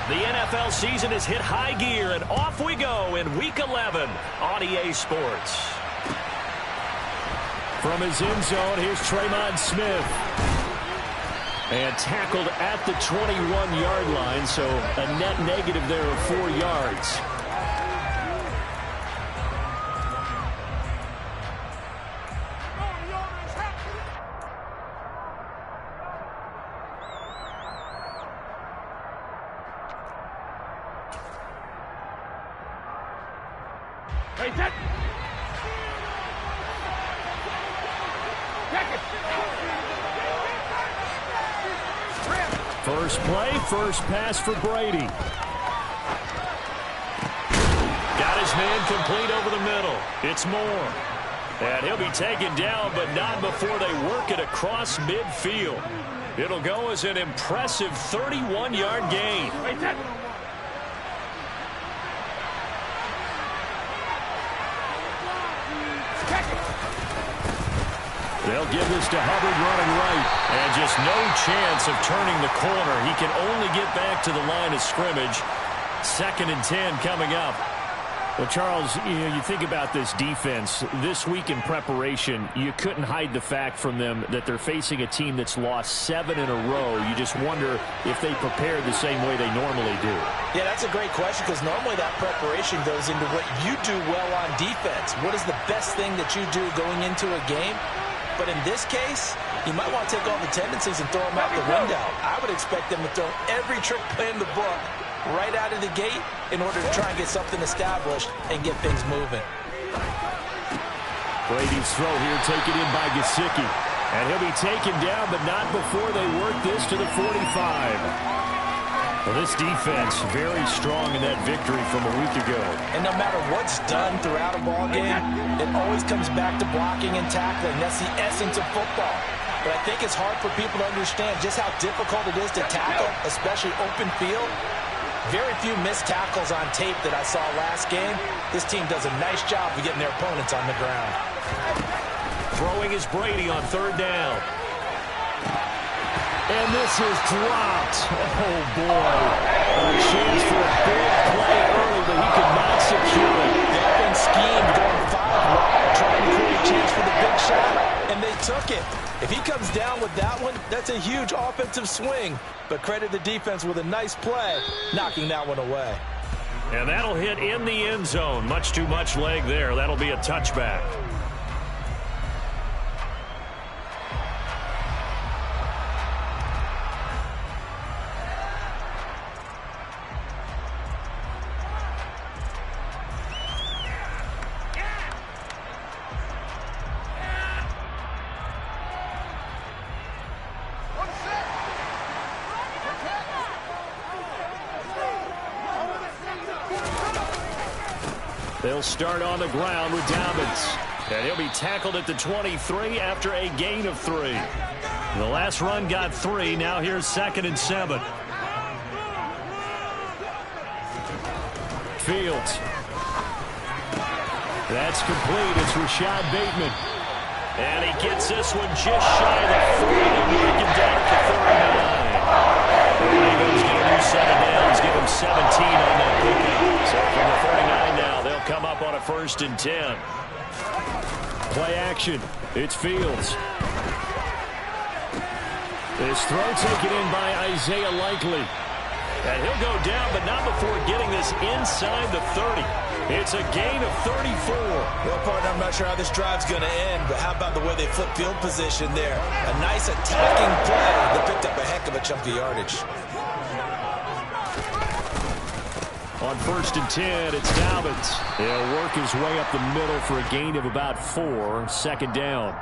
The NFL season has hit high gear, and off we go in Week 11 on EA Sports. From his end zone, here's Tremont Smith. And tackled at the 21-yard line, so a net negative there of 4 yards. First play, first pass for Brady. Got his man complete over the middle. It's Moore. And he'll be taken down, but not before they work it across midfield. It'll go as an impressive 31-yard gain. They'll give this to Hubbard running right. And just no chance of turning the corner. He can only get back to the line of scrimmage. 2nd and 10 coming up. Well, Charles, you think about this defense. This week in preparation, you couldn't hide the fact from them that they're facing a team that's lost 7 in a row. You just wonder if they prepared the same way they normally do. Yeah, that's a great question, because normally that preparation goes into what you do well on defense. What is the best thing that you do going into a game? But in this case, you might want to take all the tendencies and throw them out the window. I would expect them to throw every trick play in the book right out of the gate in order to try and get something established and get things moving. Brady's throw here taken in by Gesicki. And he'll be taken down, but not before they work this to the 45. Well, this defense very strong in that victory from a week ago. And no matter what's done throughout a ball game, it always comes back to blocking and tackling. That's the essence of football. But I think it's hard for people to understand just how difficult it is to tackle, especially open field. Very few missed tackles on tape that I saw last game. This team does a nice job of getting their opponents on the ground. Throwing is Brady on 3rd down. And this is dropped. Oh, boy. A chance for a big play early, but he could not secure it. They've been schemed going 5 wide, trying to create a chance for the big shot, and they took it. If he comes down with that one, that's a huge offensive swing. But credit the defense with a nice play, knocking that one away. And that'll hit in the end zone. Much too much leg there. That'll be a touchback. They'll start on the ground with Dobbins. And he'll be tackled at the 23 after a gain of 3. The last run got 3. Now here's 2nd and 7. Fields. That's complete. It's Rashad Bateman. And he gets this one just shy of the 40 and working down at the 39. The Ravens get a new set of downs. Give him 17 on that pickup. So from the 39 now, they'll come up on a 1st and 10. Play action. It's Fields. This throw taken in by Isaiah Likely. And he'll go down, but not before getting this inside the 30. It's a gain of 34. Well, partner, I'm not sure how this drive's going to end, but how about the way they flip field position there? A nice attacking play that picked up a heck of a chunk of yardage. On 1st and 10, it's Dobbins. He'll work his way up the middle for a gain of about 4. 2nd down.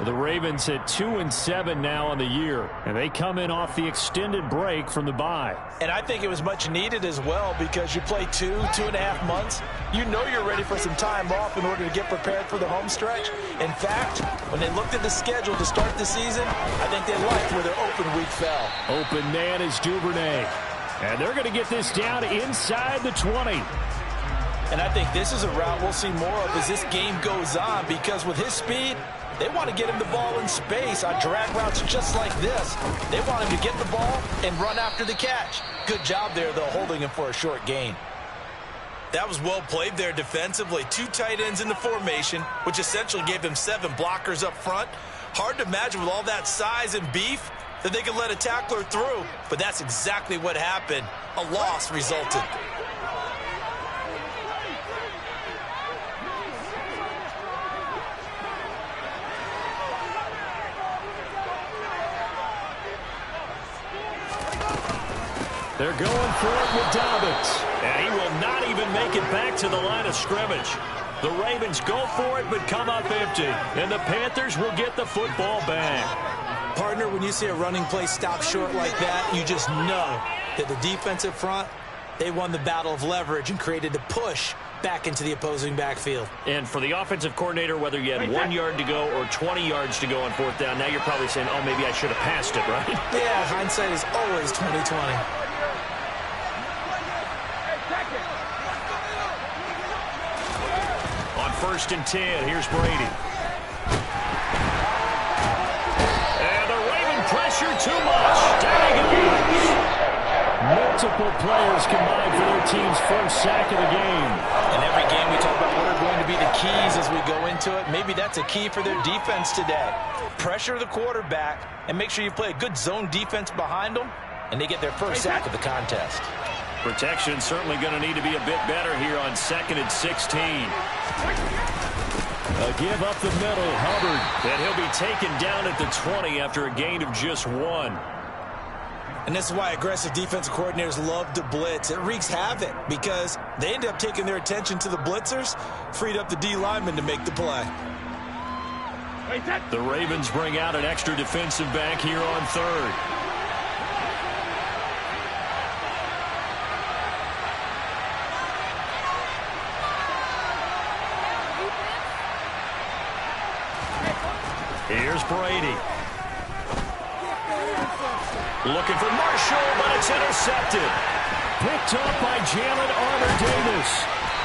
The Ravens at 2-7 now on the year, and they come in off the extended break from the bye. And I think it was much needed as well, because you play 2.5 months. You know you're ready for some time off in order to get prepared for the home stretch. In fact, when they looked at the schedule to start the season, I think they liked where their open week fell. Open man is Duvernay. And they're going to get this down inside the 20. And I think this is a route we'll see more of as this game goes on, because with his speed, They want to get him the ball in space on drag routes just like this. They want him to get the ball and run after the catch. Good job there, though, holding him for a short gain. That was well played there defensively. 2 tight ends in the formation, which essentially gave them 7 blockers up front. Hard to imagine with all that size and beef that they could let a tackler through, but that's exactly what happened. A loss resulted. They're going for it with Dobbins, and he will not even make it back to the line of scrimmage. The Ravens go for it, but come up empty, and the Panthers will get the football back. Partner, when you see a running play stop short like that, you just know that the defensive front, they won the battle of leverage and created a push back into the opposing backfield. And for the offensive coordinator, whether you had 1 yard to go or 20 yards to go on 4th down, now you're probably saying, oh, maybe I should have passed it, right? Yeah, hindsight is always 20/20. On 1st and 10, here's Brady. And the Raven pressure too much. Down he goes. Multiple players combined for their team's first sack of the game. In every game we talk about what are going to be the keys as we go into it. Maybe that's a key for their defense today. Pressure the quarterback and make sure you play a good zone defense behind them, and they get their first sack of the contest. Protection certainly going to need to be a bit better here on 2nd and 16. A give up the middle, Hubbard. And he'll be taken down at the 20 after a gain of just 1. And this is why aggressive defensive coordinators love to blitz. It wreaks havoc because they end up taking their attention to the blitzers, freed up the D lineman to make the play. The Ravens bring out an extra defensive back here on 3rd. Here's Brady. Looking for Marshall, but it's intercepted. Picked up by Jalen Armour-Davis.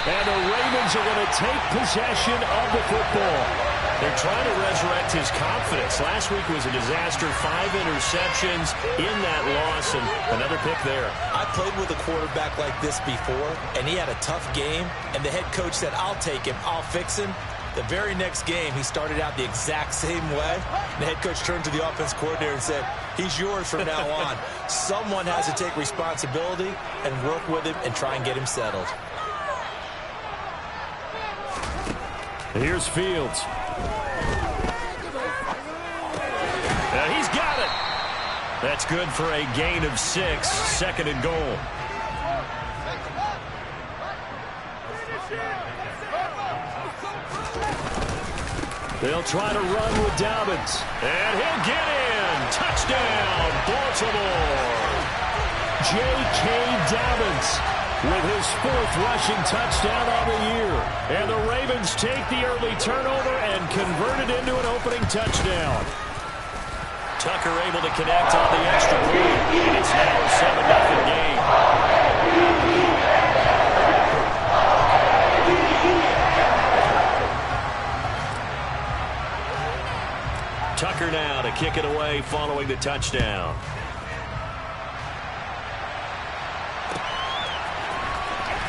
And the Ravens are going to take possession of the football. They're trying to resurrect his confidence. Last week was a disaster. 5 interceptions in that loss, and another pick there. I played with a quarterback like this before, and he had a tough game, and the head coach said, I'll take him, I'll fix him. The very next game, he started out the exact same way. The head coach turned to the offense coordinator and said, he's yours from now on. Someone has to take responsibility and work with him and try and get him settled. Here's Fields. And he's got it. That's good for a gain of 6, 2nd and goal. They'll try to run with Dobbins. And he'll get in. Touchdown, Baltimore. J.K. Dobbins with his 4th rushing touchdown on the year. And the Ravens take the early turnover and convert it into an opening touchdown. Tucker able to connect on the extra point. And it's now a 7-0 game. Tucker now to kick it away following the touchdown.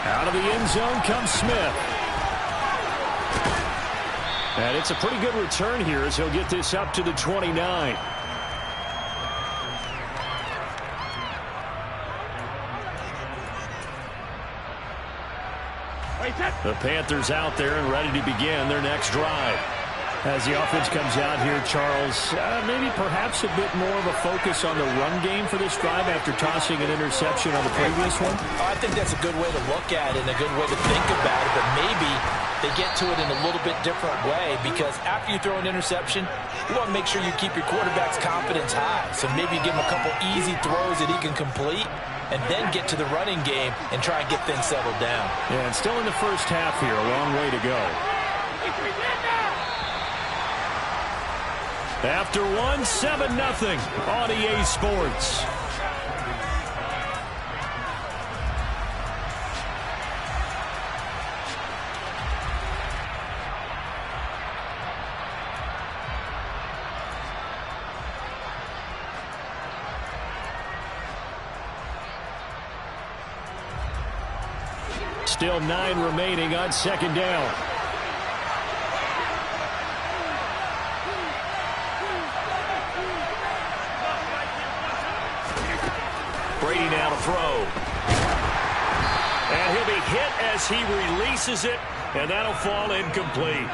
Out of the end zone comes Smith. And it's a pretty good return here as he'll get this up to the 29. The Panthers out there and ready to begin their next drive. As the offense comes out here, Charles, maybe perhaps a bit more of a focus on the run game for this drive after tossing an interception on the previous one? I think that's a good way to look at it and a good way to think about it, but maybe they get to it in a little bit different way because after you throw an interception, you want to make sure you keep your quarterback's confidence high. So maybe you give him a couple easy throws that he can complete and then get to the running game and try and get things settled down. Yeah, and still in the first half here, a long way to go. After 7-0 on EA Sports. Still 9 remaining on second down. Brady now to throw. And he'll be hit as he releases it, and that'll fall incomplete.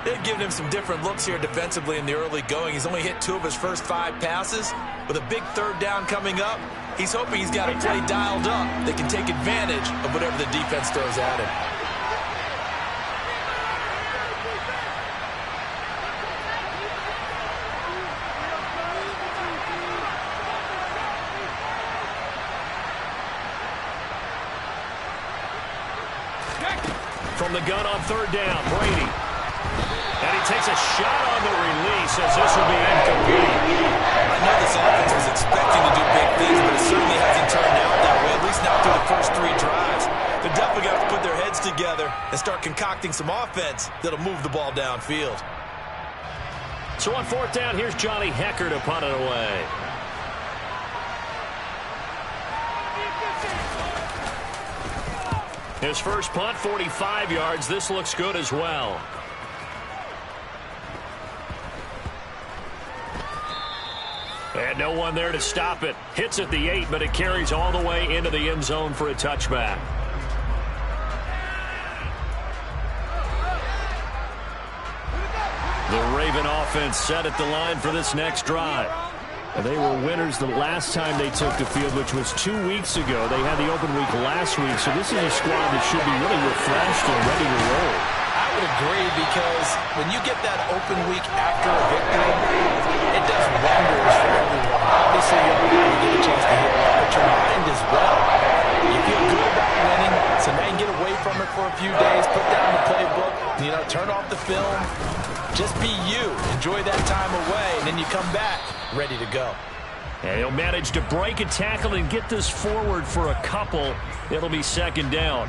They've given him some different looks here defensively in the early going. He's only hit 2 of his first 5 passes. With a big third down coming up, he's hoping he's got a play dialed up that can take advantage of whatever the defense throws at him. From the gun on third down, Brady. And he takes a shot on the release as this will be incomplete. I know this offense was expecting to do big things, but it certainly hasn't turned out that way, at least not through the first 3 drives. They're definitely going to put their heads together and start concocting some offense that'll move the ball downfield. So on fourth down, here's Johnny Hecker to punt it away. His first punt, 45 yards. This looks good as well. And no one there to stop it. Hits at the 8, but it carries all the way into the end zone for a touchback. The Raven offense set at the line for this next drive. They were winners the last time they took the field, which was 2 weeks ago. They had the open week last week, so this is a squad that should be really refreshed and ready to roll. I would agree, because when you get that open week after a victory, it does wonders for everyone. Obviously, you get a chance to heal up, but your mind as well. You feel good about winning, so now you can get away from it for a few days, put down the playbook, turn off the film. Just be you. Enjoy that time away, and then you come back ready to go. And he'll manage to break a tackle and get this forward for a couple. It'll be second down.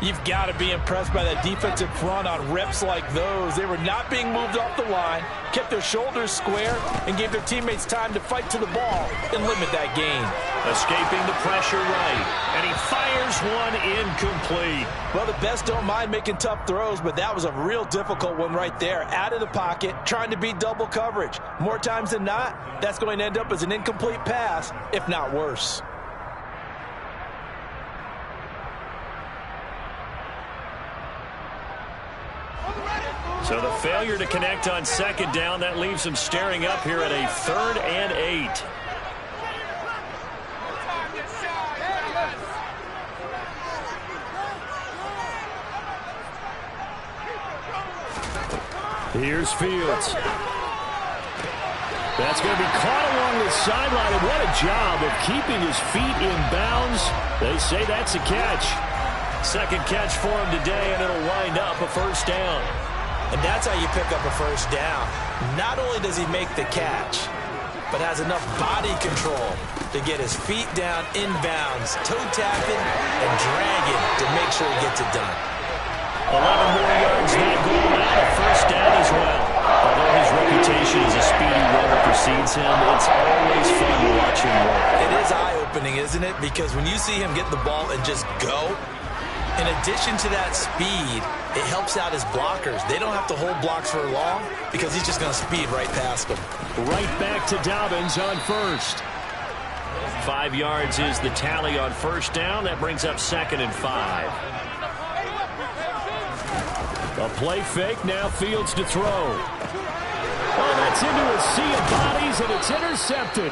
You've got to be impressed by that defensive front on reps like those. They were not being moved off the line, kept their shoulders square, and gave their teammates time to fight to the ball and limit that gain. Escaping the pressure right, and he fires one incomplete. Well, the best don't mind making tough throws, but that was a real difficult one right there. Out of the pocket, trying to beat double coverage. More times than not, that's going to end up as an incomplete pass, if not worse. So the failure to connect on second down, that leaves him staring up here at a 3rd and 8. Here's Fields. That's going to be caught along the sideline, and what a job of keeping his feet in bounds. They say that's a catch. Second catch for him today, and it'll wind up a first down. And that's how you pick up a first down. Not only does he make the catch, but has enough body control to get his feet down inbounds, toe tapping and dragging to make sure he gets it done. 11 more yards that go around, a first down as well. Although his reputation as a speedy runner precedes him, it's always fun to watch him work. It is eye-opening, isn't it? Because when you see him get the ball and just go, in addition to that speed, it helps out his blockers. They don't have to hold blocks for long because he's just going to speed right past them. Right back to Dobbins on first. 5 yards is the tally on first down. That brings up 2nd and 5. A play fake, now Fields to throw. Oh, that's into a sea of bodies, and it's intercepted.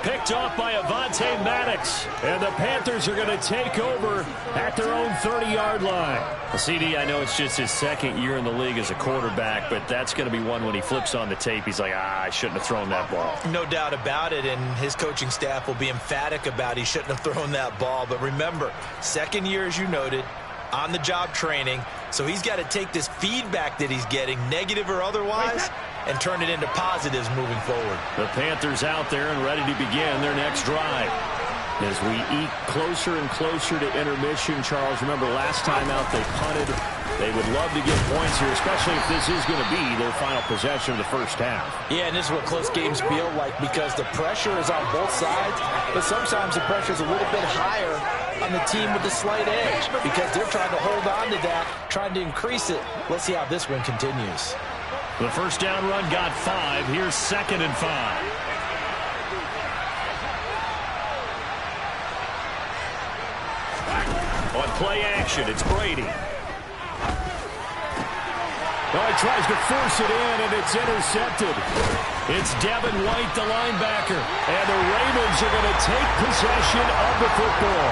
Picked off by Avonte Maddox. And the Panthers are going to take over at their own 30-yard line. Well, CD, I know it's just his 2nd year in the league as a quarterback, but that's going to be one when he flips on the tape, he's like, I shouldn't have thrown that ball. No doubt about it, and his coaching staff will be emphatic about he shouldn't have thrown that ball. But remember, 2nd year, as you noted, on-the-job training, so he's got to take this feedback that he's getting, negative or otherwise, and turn it into positives moving forward. The Panthers out there and ready to begin their next drive. As we eke closer and closer to intermission, Charles, remember last time out they punted They would love to get points here, especially if this is going to be their final possession of the first half. Yeah, and this is what close games feel like because the pressure is on both sides, but sometimes the pressure is a little bit higher on the team with the slight edge because they're trying to hold on to that, trying to increase it. Let's see how this one continues. The first down run got 5. Here's 2nd and 5. On play action, it's Brady. Oh, he tries to force it in, and it's intercepted. It's Devin White, the linebacker. And the Ravens are going to take possession of the football.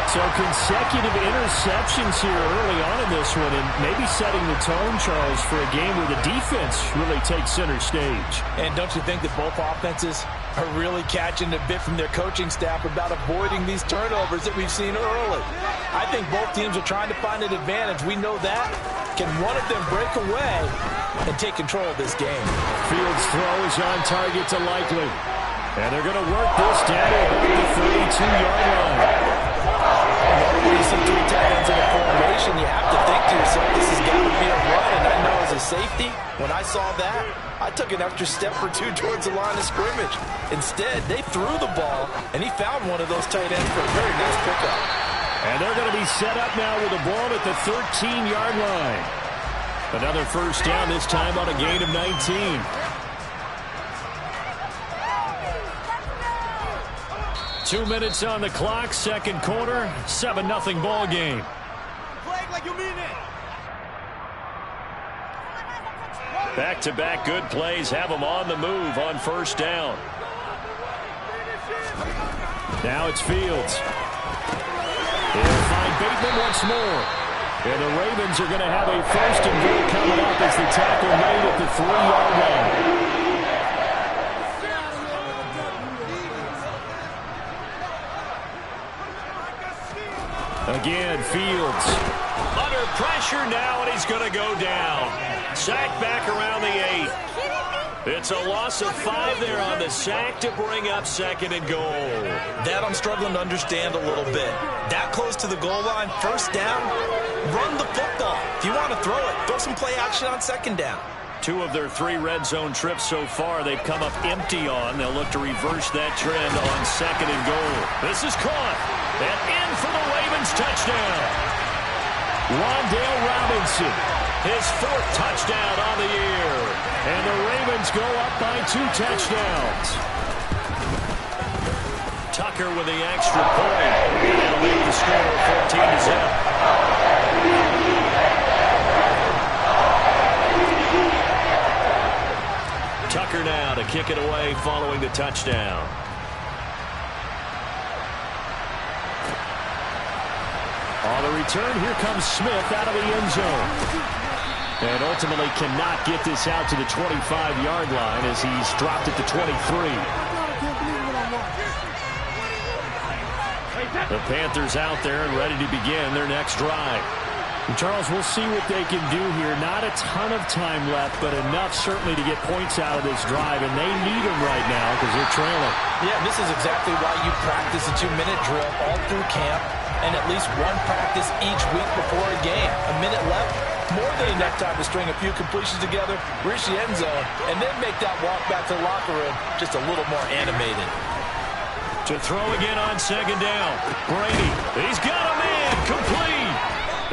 So consecutive interceptions here early on in this one, and maybe setting the tone, Charles, for a game where the defense really takes center stage. And don't you think that both offenses are really catching a bit from their coaching staff about avoiding these turnovers that we've seen early? I think both teams are trying to find an advantage. We know that. Can one of them break away and take control of this game? Fields' throw is on target to Likely. And they're going to work this down at the 32-yard line. When you see 3 tight ends in a formation, you have to think to yourself, this has got to be a run. And I know as a safety, when I saw that, I took an extra step or 2 towards the line of scrimmage. Instead, they threw the ball, and he found one of those tight ends for a very nice pickup. And they're going to be set up now with the ball at the 13-yard line. Another first down, this time on a gain of 19. 2 minutes on the clock, second quarter, 7-0 ball game. Back-to-back good plays have them on the move on first down. Now it's Fields. They'll find Bateman once more. And the Ravens are going to have a first and goal coming up as the tackle made at the 3-yard line. Again, Fields under pressure now, and he's going to go down. Sack back around the 8. It's a loss of 5 there on the sack to bring up 2nd and goal. That I'm struggling to understand a little bit. That close to the goal line, first down, run the football. If you want to throw it, throw some play action on 2nd down. 2 of their 3 red zone trips so far, they've come up empty on. They'll look to reverse that trend on 2nd and goal. This is caught. And in for the Ravens touchdown. Rondale Robinson, his 4th touchdown on the year. And the Ravens go up by 2 touchdowns. Tucker with the extra point. And they'll make the score 14-0. Tucker now to kick it away following the touchdown. On the return, here comes Smith out of the end zone. And ultimately cannot get this out to the 25-yard line as he's dropped at the 23. The Panthers out there and ready to begin their next drive. And Charles, we'll see what they can do here. Not a ton of time left, but enough certainly to get points out of this drive, and they need them right now because they're trailing. Yeah, this is exactly why you practice a 2-minute drill all through camp and at least one practice each week before a game. A minute left, more than enough time to string a few completions together, reach the end zone, and then make that walk back to the locker room just a little more animated. To throw again on 2nd down. Brady, he's got a man, complete.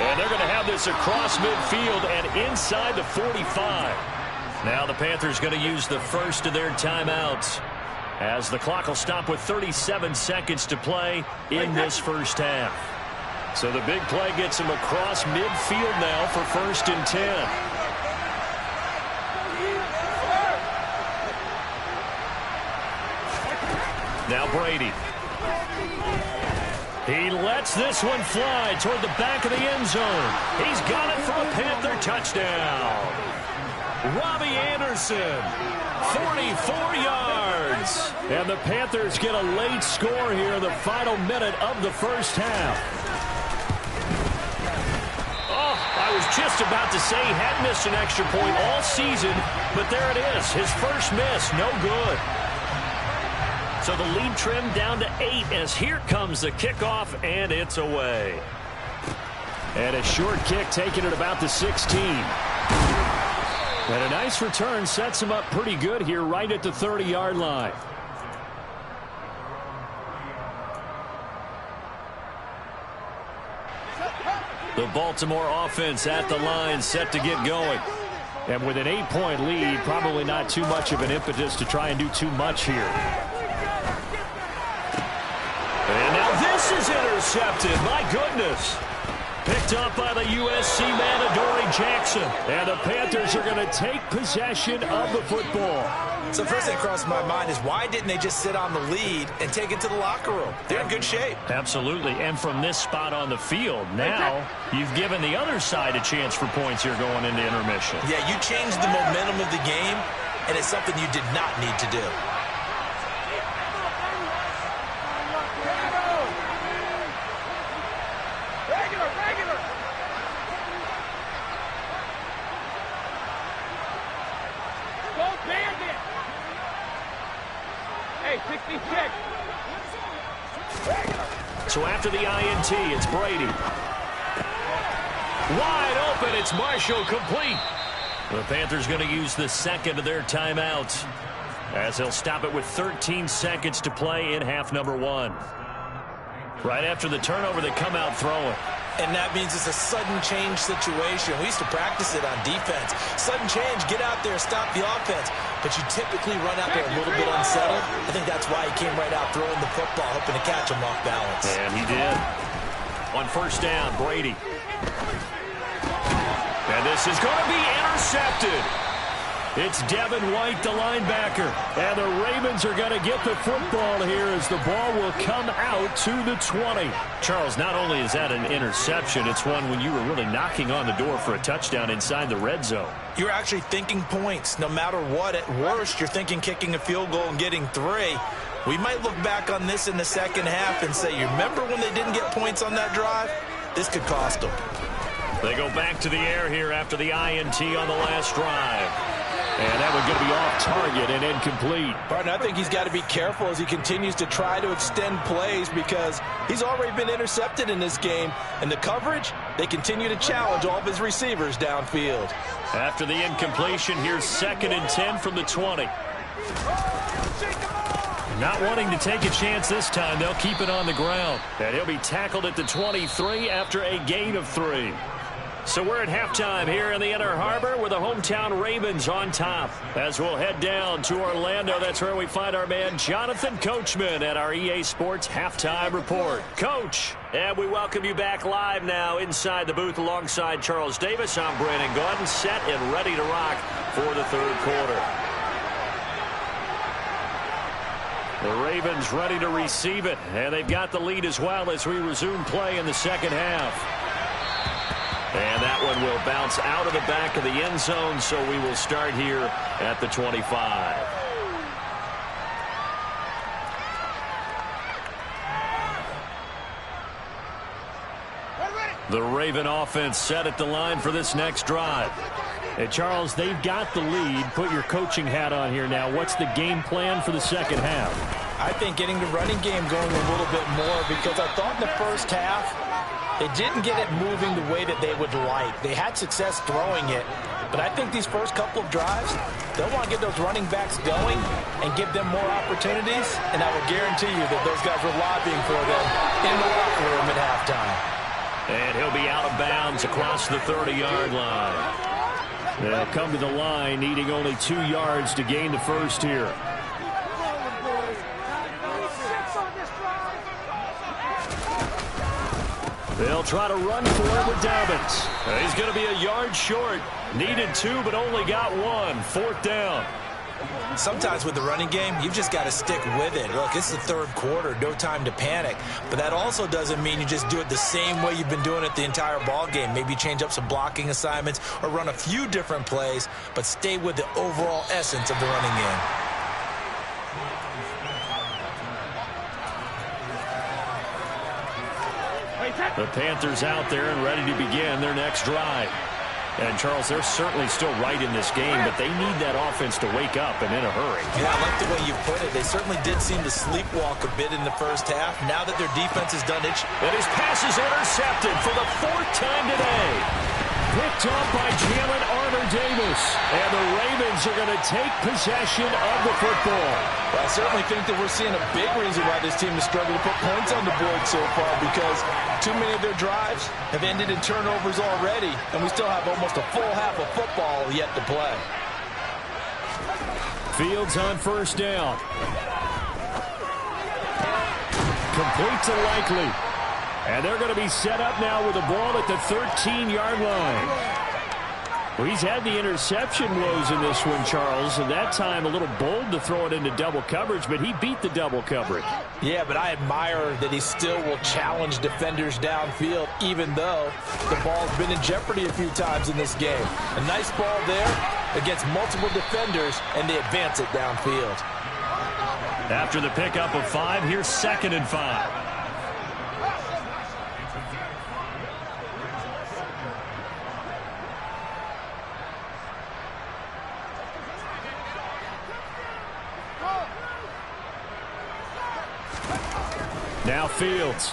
And they're going to have this across midfield and inside the 45. Now the Panthers going to use the first of their timeouts as the clock will stop with 37 seconds to play in this first half. So the big play gets him across midfield now for 1st and 10. Now Brady. He lets this one fly toward the back of the end zone. He's got it for a Panther touchdown. Robbie Anderson, 44 yards. And the Panthers get a late score here in the final minute of the first half. Oh, I was just about to say he had missed an extra point all season, but there it is. His first miss, no good. So the lead trimmed down to 8 as here comes the kickoff, and it's away. And a short kick taken at about the 16. And a nice return sets him up pretty good here right at the 30-yard line. The Baltimore offense at the line, set to get going. And with an 8-point lead, probably not too much of an impetus to try and do too much here. And now this is intercepted. My goodness. Picked up by the USC man, Adoree Jackson. And the Panthers are going to take possession of the football. So first thing crossed my mind is why didn't they just sit on the lead and take it to the locker room? They're in good shape. Absolutely. And from this spot on the field, now you've given the other side a chance for points here going into intermission. Yeah, you changed the momentum of the game, and it's something you did not need to do. So after the INT, it's Brady. Wide open, it's Marshall, complete. The Panthers going to use the second of their timeouts as they'll stop it with 13 seconds to play in half number 1. Right after the turnover, they come out throwing. And that means it's a sudden change situation. We used to practice it on defense. Sudden change, get out there, stop the offense. But you typically run out there a little bit unsettled. I think that's why he came right out throwing the football, hoping to catch him off balance. And he did. On first down, Brady. And this is going to be intercepted. It's Devin White, the linebacker. And the Ravens are going to get the football here as the ball will come out to the 20. Charles, not only is that an interception, it's one when you were really knocking on the door for a touchdown inside the red zone. You're actually thinking points. No matter what, at worst, you're thinking kicking a field goal and getting 3. We might look back on this in the second half and say, you remember when they didn't get points on that drive? This could cost them. They go back to the air here after the INT on the last drive. And that one's going to be off target and incomplete. Partner, I think he's got to be careful as he continues to try to extend plays because he's already been intercepted in this game. And the coverage, they continue to challenge all of his receivers downfield. After the incompletion, here's 2nd and 10 from the 20. Not wanting to take a chance this time, they'll keep it on the ground. And he'll be tackled at the 23 after a gain of 3. So we're at halftime here in the Inner Harbor with the hometown Ravens on top. As we'll head down to Orlando, that's where we find our man Jonathan Coachman at our EA Sports Halftime Report. Coach, and we welcome you back live now inside the booth alongside Charles Davis. I'm Brandon Gaudin, set and ready to rock for the third quarter. The Ravens ready to receive it, and they've got the lead as well as we resume play in the second half. And that one will bounce out of the back of the end zone, so we will start here at the 25. The Raven offense set at the line for this next drive. Hey, Charles, they've got the lead. Put your coaching hat on here now. What's the game plan for the second half? I think getting the running game going a little bit more because I thought in the first half they didn't get it moving the way that they would like. They had success throwing it, but I think these first couple of drives, they'll want to get those running backs going and give them more opportunities, and I will guarantee you that those guys were lobbying for them in the locker room at halftime. And he'll be out of bounds across the 30-yard line. They'll come to the line, needing only 2 yards to gain the first here. They'll try to run for it with Dobbins. He's going to be a yard short. Needed 2, but only got 1. 4th down. Sometimes with the running game, you've just got to stick with it. Look, it's the third quarter, no time to panic. But that also doesn't mean you just do it the same way you've been doing it the entire ball game. Maybe change up some blocking assignments or run a few different plays, but stay with the overall essence of the running game. The Panthers out there and ready to begin their next drive. And, Charles, they're certainly still right in this game, but they need that offense to wake up and in a hurry. Yeah, I like the way you put it. They certainly did seem to sleepwalk a bit in the first half. Now that their defense has done it. And his pass is intercepted for the 4th time today. Picked up by Jalen Armour-Davis. And the Ravens are going to take possession of the football. Well, I certainly think that we're seeing a big reason why this team has struggled to put points on the board so far, because too many of their drives have ended in turnovers already, and we still have almost a full half of football yet to play. Fields on first down. Complete to Likely. And they're going to be set up now with the ball at the 13-yard line. Well, he's had the interception woes in this one, Charles, and that time a little bold to throw it into double coverage, but he beat the double coverage. Yeah, but I admire that he still will challenge defenders downfield, even though the ball's been in jeopardy a few times in this game. A nice ball there against multiple defenders, and they advance it downfield. After the pickup of 5, here's 2nd and 5. Now Fields.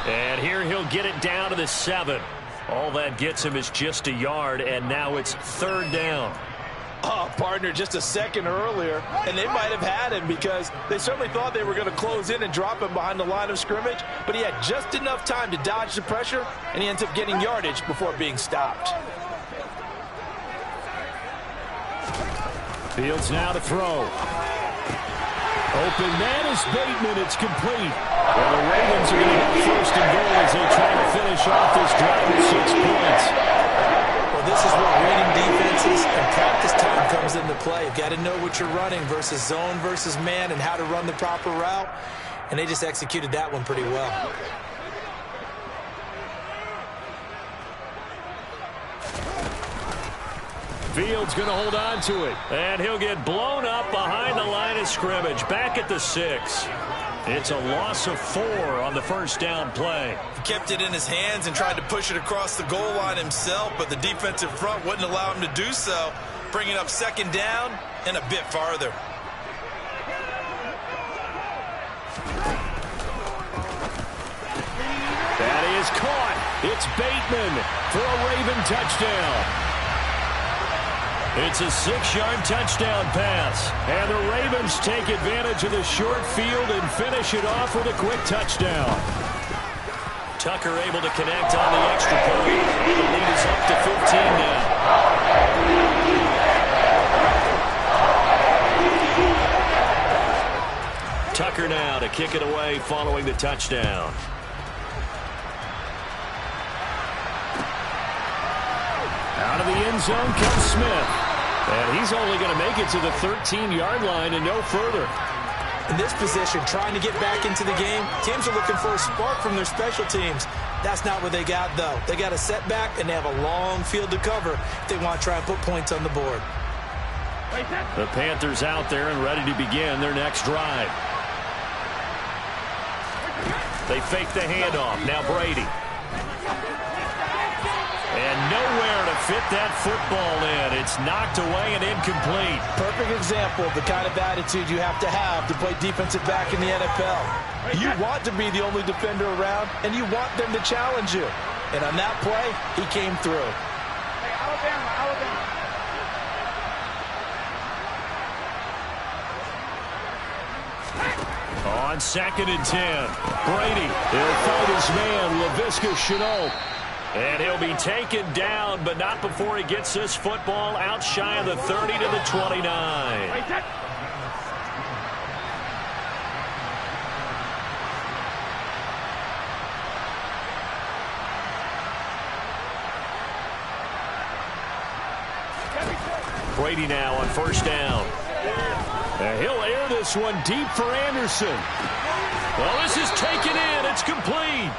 And here he'll get it down to the 7. All that gets him is just a yard, and now it's 3rd down. Oh, partner, just a second earlier, and they might have had him because they certainly thought they were going to close in and drop him behind the line of scrimmage, but he had just enough time to dodge the pressure, and he ends up getting yardage before being stopped. Fields now to throw. Open man is Bateman. It's complete. Well, the Ravens are going to get 1st and goal as they try to finish off this drive with 6 points. Well, this is where reading defenses and practice time comes into play. You've got to know what you're running versus zone versus man and how to run the proper route. And they just executed that one pretty well. Fields going to hold on to it. And he'll get blown up behind the line of scrimmage. Back at the 6. It's a loss of 4 on the first down play. He kept it in his hands and tried to push it across the goal line himself, but the defensive front wouldn't allow him to do so, bringing up 2nd down and a bit farther. That is caught. It's Bateman for a Raven touchdown. It's a 6-yard touchdown pass. And the Ravens take advantage of the short field and finish it off with a quick touchdown. Tucker able to connect on the extra point. The lead is up to 15 now. Tucker now to kick it away following the touchdown. Out of the end zone comes Smith. And he's only going to make it to the 13-yard line and no further. In this position, trying to get back into the game, teams are looking for a spark from their special teams. That's not what they got, though. They got a setback, and they have a long field to cover if they want to try and put points on the board. The Panthers out there and ready to begin their next drive. They fake the handoff. Now Brady. And nowhere to fit that football in. It's knocked away and incomplete. Perfect example of the kind of attitude you have to play defensive back in the NFL. You want to be the only defender around, and you want them to challenge you. And on that play, he came through. On 2nd and 10, Brady. He'll fight his man, Laviska Shenault. And he'll be taken down, but not before he gets this football out shy of the 30 to the 29. Brady now on first down. And he'll air this one deep for Anderson. Well, this is taken in. It's complete.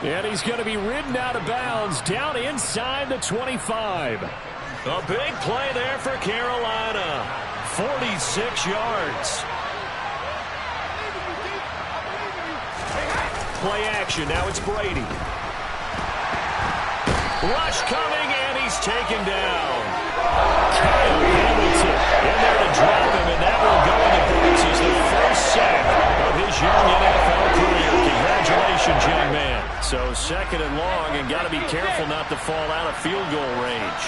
And he's going to be ridden out of bounds down inside the 25. A big play there for Carolina. 46 yards. Play action. Now it's Brady. Rush coming, and he's taken down. Kyle Hamilton in there to drop him, and that will go in the books as the first sack of his young NFL career. Congratulations, young man. So 2nd and long, and got to be careful not to fall out of field goal range.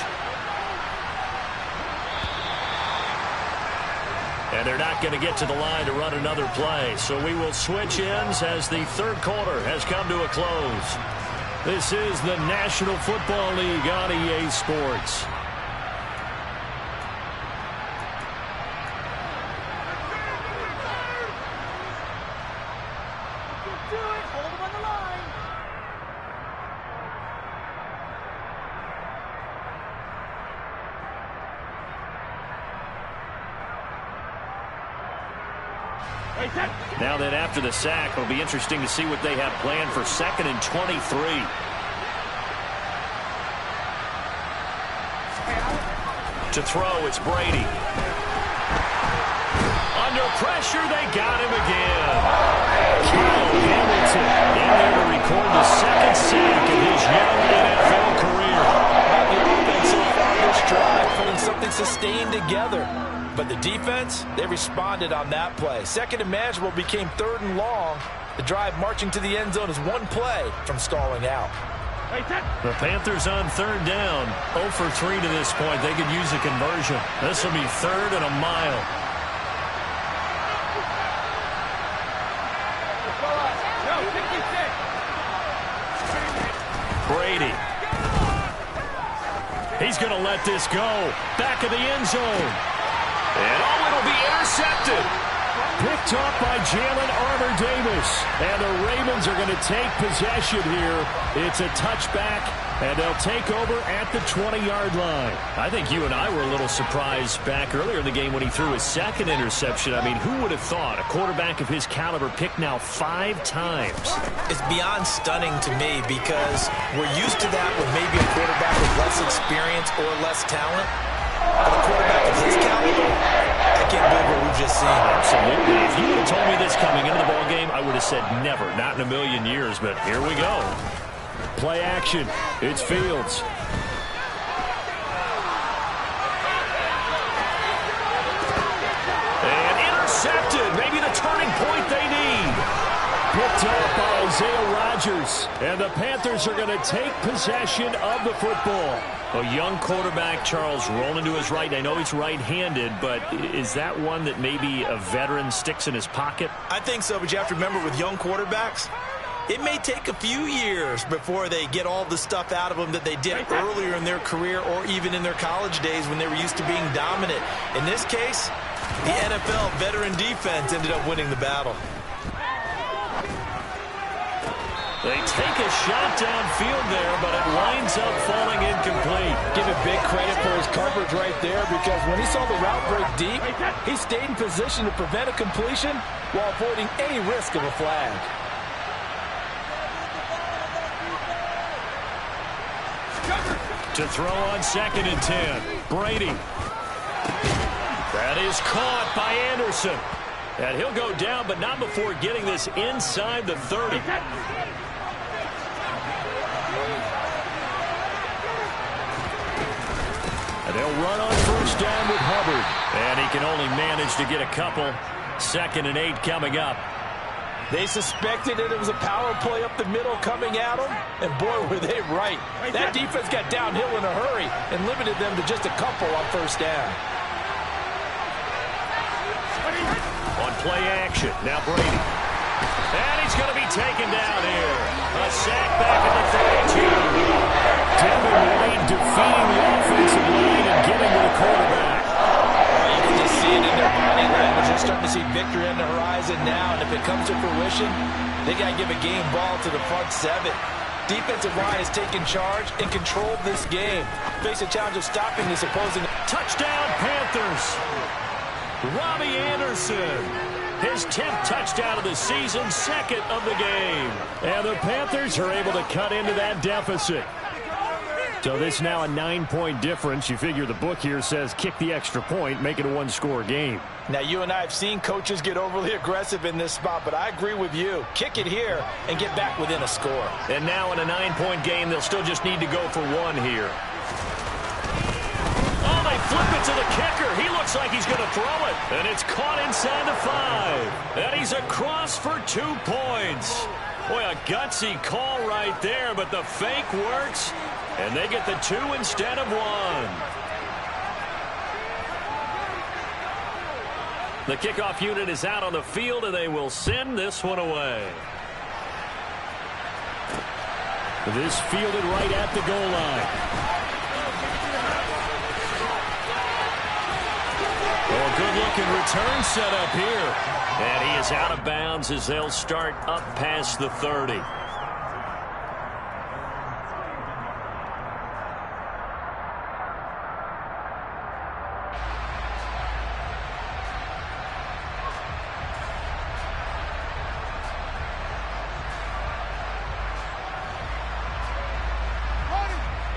And they're not going to get to the line to run another play. So we will switch ends as the 3rd quarter has come to a close. This is the National Football League on EA Sports. Now that after the sack, it'll be interesting to see what they have planned for 2nd and 23. To throw, it's Brady. Under pressure, they got him again. Kyle Hamilton in there to record the 2nd sack of his young NFL career. The offense so far this drive, putting something sustained together. But the defense, they responded on that play. 2nd and manageable became 3rd and long. The drive marching to the end zone is 1 play from stalling out. The Panthers on 3rd down. 0 for 3 to this point. They could use a conversion. This will be 3rd and a mile. Brady. He's going to let this go. Back of the end zone. And it'll be intercepted. Picked off by Jalen Armour-Davis. And the Ravens are going to take possession here. It's a touchback, and they'll take over at the 20-yard line. I think you and I were a little surprised back earlier in the game when he threw his 2nd interception. I mean, who would have thought a quarterback of his caliber picked now 5 times? It's beyond stunning to me because we're used to that with maybe a quarterback with less experience or less talent. But a quarterback of his caliber, I can't believe what we've just seen. Absolutely. If you would have told me this coming into the ballgame, I would have said never, not in a million years. But here we go. Play action. It's Fields. And intercepted. Maybe the turning point they need. Picked up by Isaiah Rodgers. And the Panthers are going to take possession of the football. A young quarterback, Charles, rolling to his right. I know he's right-handed, but is that one that maybe a veteran sticks in his pocket? I think so, but you have to remember with young quarterbacks, it may take a few years before they get all the stuff out of them that they did earlier in their career or even in their college days when they were used to being dominant. In this case, the NFL veteran defense ended up winning the battle. They take a shot downfield there, but it winds up falling incomplete. Give it big credit for his coverage right there because when he saw the route break deep, he stayed in position to prevent a completion while avoiding any risk of a flag. To throw on 2nd and 10. Brady. That is caught by Anderson. And he'll go down, but not before getting this inside the 30. And they'll run on 1st down with Hubbard. And he can only manage to get a couple. 2nd and 8 coming up. They suspected that it was a power play up the middle coming at them, and boy, were they right. That defense got downhill in a hurry and limited them to just a couple on 1st down. On play action, now Brady. And he's going to be taken down here. A sack back at the 32. Devin White defeating the offensive line and getting to the quarterback. You can just see it in their body language. You're starting to see victory on the horizon now, and if it comes to fruition, they got to give a game ball to the front 7. Defensive line has taken charge and controlled this game. Face a challenge of stopping this opposing. Touchdown, Panthers. Robbie Anderson, his 10th touchdown of the season, 2nd of the game. And the Panthers are able to cut into that deficit. So this now a 9-point difference. You figure the book here says kick the extra point, make it a one-score game. Now, you and I have seen coaches get overly aggressive in this spot, but I agree with you. Kick it here and get back within a score. And now in a 9-point game, they'll still just need to go for one here. Oh, they flip it to the kicker. He looks like he's going to throw it. And it's caught inside the 5. And he's across for 2 points. Boy, a gutsy call right there, but the fake works. And they get the 2 instead of 1. The kickoff unit is out on the field, and they will send this one away. This fielded right at the goal line. Oh, good-looking return set up here. And he is out of bounds as they'll start up past the 30.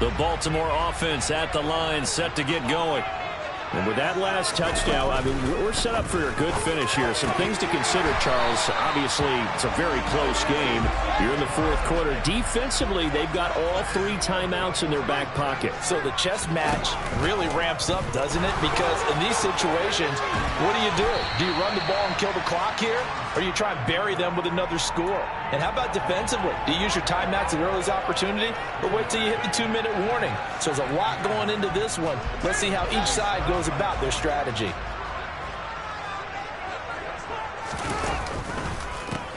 The Baltimore offense at the line, set to get going. And with that last touchdown, I mean, we're set up for a good finish here. Some things to consider, Charles. Obviously, it's a very close game. You're in the fourth quarter. Defensively, they've got all 3 timeouts in their back pocket. So the chess match really ramps up, doesn't it? Because in these situations, what do? Do you run the ball and kill the clock here? Or do you try and bury them with another score? And how about defensively? Do you use your timeouts at earliest opportunity? Or wait till you hit the 2-minute warning? So there's a lot going into this one. Let's see how each side goes about their strategy.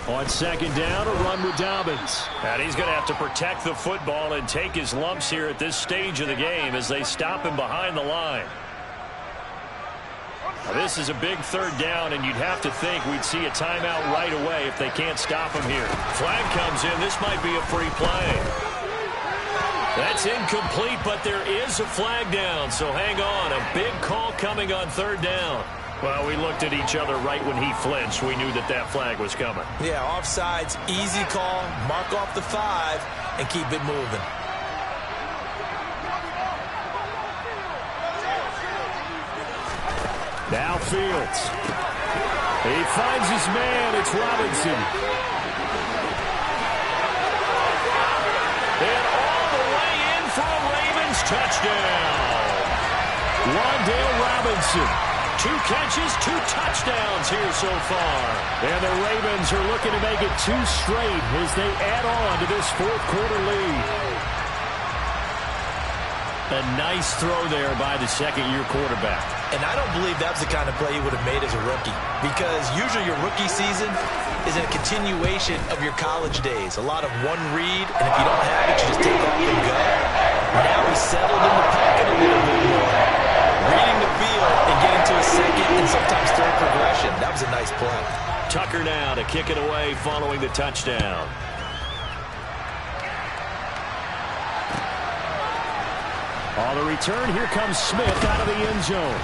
On second down, a run with Dobbins. And he's going to have to protect the football and take his lumps here at this stage of the game as they stop him behind the line. Now, this is a big third down, and you'd have to think we'd see a timeout right away if they can't stop him here. Flag comes in. This might be a free play. That's incomplete, but there is a flag down, so hang on. A big call coming on third down. Well, we looked at each other right when he flinched. We knew that that flag was coming. Yeah, offsides, easy call. Mark off the 5 and keep it moving. Now Fields. He finds his man. It's Robinson. And all the way in for a Ravens touchdown. Wan'Dale Robinson. 2 catches, 2 touchdowns here so far. And the Ravens are looking to make it 2 straight as they add on to this fourth quarter lead. A nice throw there by the second-year quarterback. And I don't believe that was the kind of play he would have made as a rookie. Because usually your rookie season is a continuation of your college days. A lot of one read, and if you don't have it, you just take off and go. Now he's settled in the pocket a little bit more. Reading the field and getting to a second and sometimes third progression. That was a nice play. Tucker now to kick it away following the touchdown. On the return, here comes Smith out of the end zone.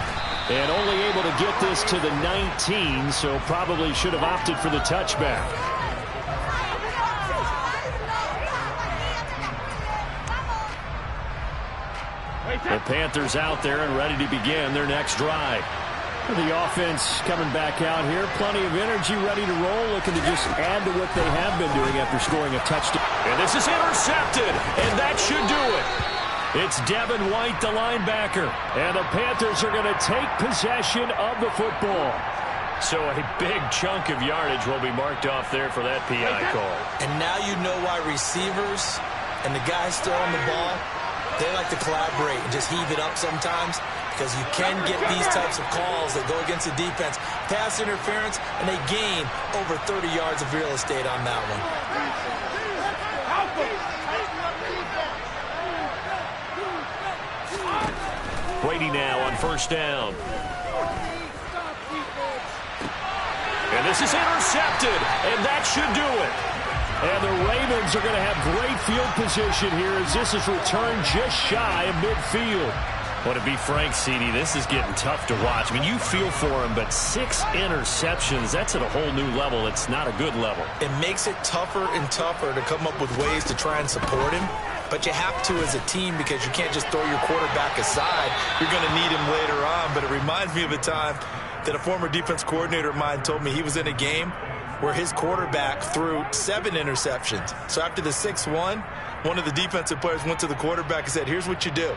And only able to get this to the 19, so probably should have opted for the touchback. The Panthers out there and ready to begin their next drive. The offense coming back out here. Plenty of energy, ready to roll, looking to just add to what they have been doing after scoring a touchdown. And this is intercepted, and that should do it. It's Devin White, the linebacker, and the Panthers are going to take possession of the football. So a big chunk of yardage will be marked off there for that PI call. And now you know why receivers and the guys still on the ball, they like to collaborate and just heave it up sometimes, because you can get these types of calls that go against the defense. Pass interference, and they gain over 30 yards of real estate on that one. Brady now on first down. And this is intercepted, and that should do it. And the Ravens are going to have great field position here as this is returned just shy of midfield. Well, to be frank, CD, this is getting tough to watch. I mean, you feel for him, but 6 interceptions, that's at a whole new level. It's not a good level. It makes it tougher and tougher to come up with ways to try and support him. but you have to as a team because you can't just throw your quarterback aside. You're going to need him later on, but it reminds me of a time that a former defense coordinator of mine told me he was in a game where his quarterback threw 7 interceptions. So after the 6-1, one of the defensive players went to the quarterback and said, here's what you do.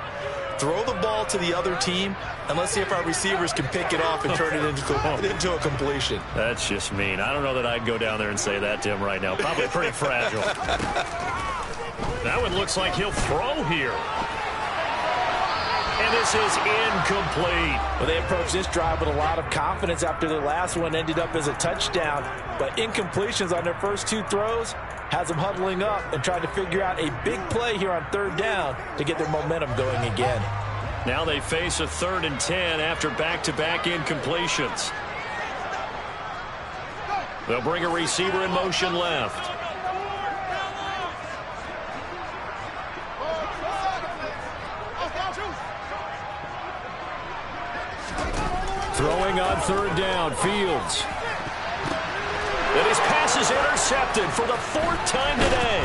Throw the ball to the other team, and let's see if our receivers can pick it off and turn it into a completion. That's just mean. I don't know that I'd go down there and say that to him right now. Probably pretty fragile. That one looks like he'll throw here. And this is incomplete. Well, they approached this drive with a lot of confidence after their last one ended up as a touchdown. But incompletions on their first 2 throws has them huddling up and trying to figure out a big play here on 3rd down to get their momentum going again. Now they face a 3rd and 10 after back-to-back incompletions. They'll bring a receiver in motion left. Throwing on 3rd down, Fields. And his pass is intercepted for the 4th time today.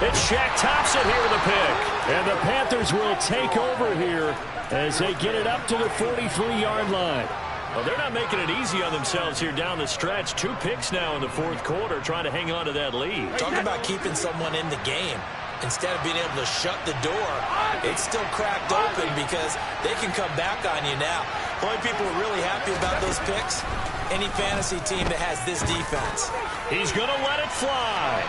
It's Shaq Thompson here with a pick. And the Panthers will take over here as they get it up to the 43-yard line. Well, they're not making it easy on themselves here down the stretch. 2 picks now in the 4th quarter trying to hang on to that lead. Talk about keeping someone in the game. Instead of being able to shut the door, it's still cracked open because they can come back on you now. The only people who are really happy about those picks, any fantasy team that has this defense. He's going to let it fly.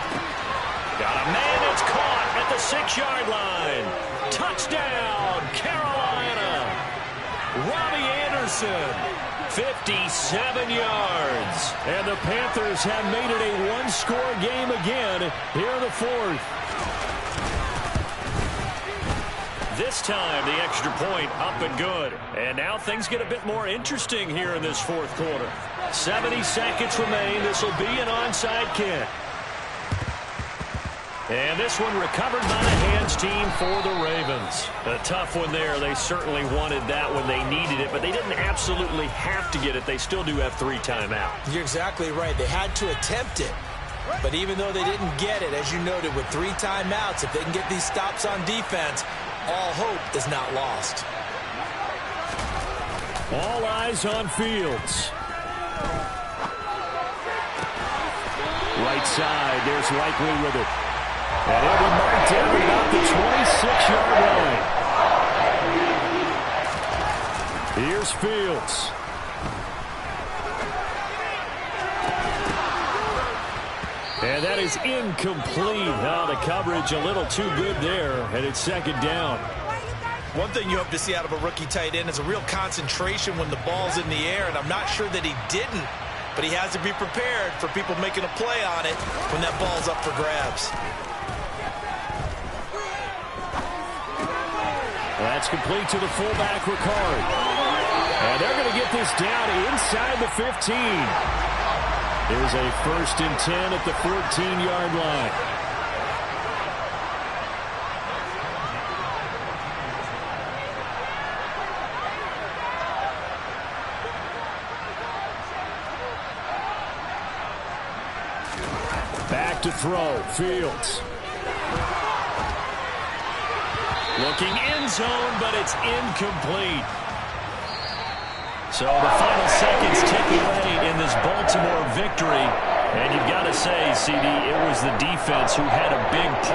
Got a man that's caught at the 6-yard line. Touchdown, Carolina. Robbie Anderson, 57 yards. And the Panthers have made it a 1-score game again here in the 4th. This time, the extra point up and good. And now things get a bit more interesting here in this 4th quarter. 70 seconds remain. This will be an onside kick. And this one recovered by the hands team for the Ravens. A tough one there. They certainly wanted that when they needed it, but they didn't absolutely have to get it. They still do have 3 timeouts. You're exactly right. They had to attempt it. But even though they didn't get it, as you noted, with 3 timeouts, if they can get these stops on defense, all hope is not lost. All eyes on Fields. Right side, there's Likely with it. And he'll be marked down about the 26-yard line. Here's Fields. And that is incomplete. Now the coverage a little too good there, and it's 2nd down. One thing you hope to see out of a rookie tight end is a real concentration when the ball's in the air, and I'm not sure that he didn't, but he has to be prepared for people making a play on it when that ball's up for grabs. That's complete to the fullback, Ricard. And they're going to get this down inside the 15. There's a 1st and 10 at the 14-yard line. Back to throw, Fields. Looking end zone, but it's incomplete. So the final seconds tick away in this Baltimore victory. And you've got to say, CD, it was the defense who had a big part.